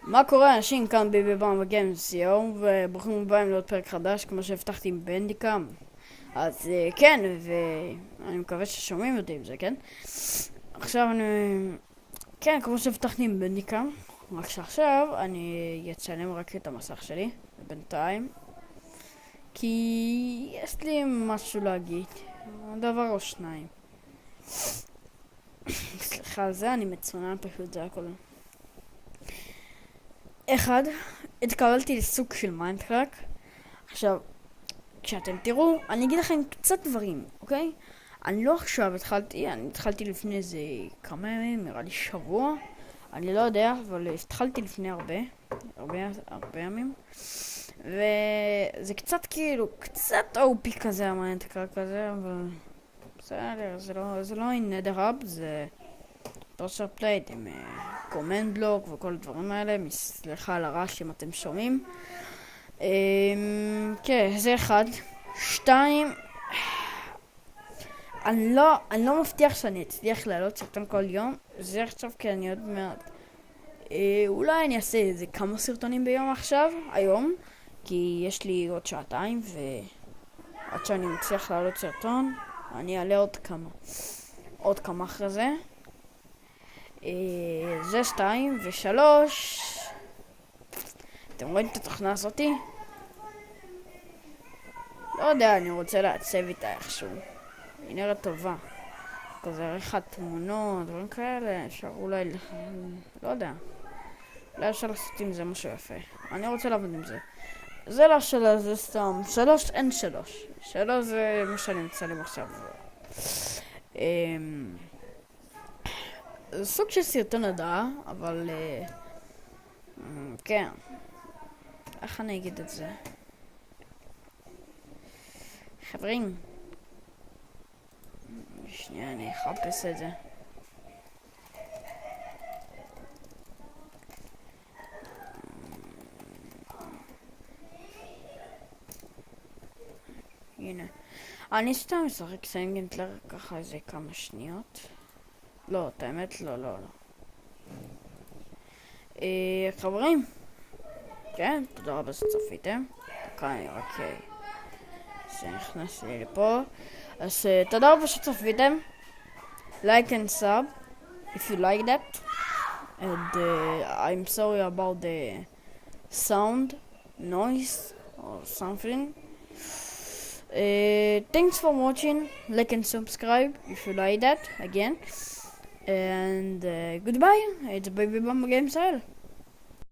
מה קורה אנשים כאן בביבם וגיימס יו, וברוכים הבאים לעוד פרק חדש כמו שהבטחתי עם בנדיקאם. אז כן, ואני מקווה ששומעים אותי עם זה, כן? עכשיו אני... כן, כמו שהבטחתי עם בנדיקאם, רק שעכשיו אני אצלם רק את המסך שלי בינתיים, כי יש לי משהו להגיד, דבר או שניים. סליחה על זה, אני מצונן פשוט, זה הכל. אחד, התקבלתי לסוג של מיינדקראק. עכשיו, כשאתם תראו, אני אגיד לכם קצת דברים, אוקיי? אני לא עכשיו התחלתי, אני התחלתי לפני איזה כמה ימים, נראה לי שבוע. אני לא יודע, אבל התחלתי לפני הרבה ימים. וזה קצת כאילו, קצת אופי כזה המיינדקראק הזה, אבל בסדר, זה לא עם נדרהאב, זה פרשר פלייט עם קומנד בלוק וכל הדברים האלה. סליחה על הרעש אם אתם שומעים. כן, זה אחד. שתיים, אני לא מבטיח שאני אצליח לעלות סרטון כל יום. זה עכשיו כי אני עוד מעט אולי אני אעשה איזה כמה סרטונים ביום עכשיו, היום, כי יש לי עוד שעתיים, ועד שאני מצליח לעלות סרטון אני אעלה עוד כמה אחרי זה. זה שתיים. ושלוש, אתם רואים את התוכנה הזאתי? לא יודע, אני רוצה לעצב איתה איכשהו. היא נראית טובה, כזה עריכת תמונות, דברים כאלה. אפשר אולי, לא יודע, אולי אפשר לעשות עם זה משהו יפה. אני רוצה לעבוד עם זה. זה לא שלוש, זה סתם שלוש, אין שלוש. שלוש זה מה שאני מצלם עכשיו. זה סוג של סרטון הדעה, אבל כן, איך אני אגיד את זה? חברים, שנייה, אני אחפש את זה. הנה, אני סתם משחק סנגנטלר ככה איזה כמה שניות. לא, את האמת לא. חברים, כן, תודה רבה שצפיתם. כאן רק שנכנס לי לפה. אז תודה רבה שצפיתם. Like and sub if you like that. And I'm sorry about the sound, noise or something. Thanks for watching. Like and subscribe if you like that again. And goodbye. It's Baby Bumble Game Style.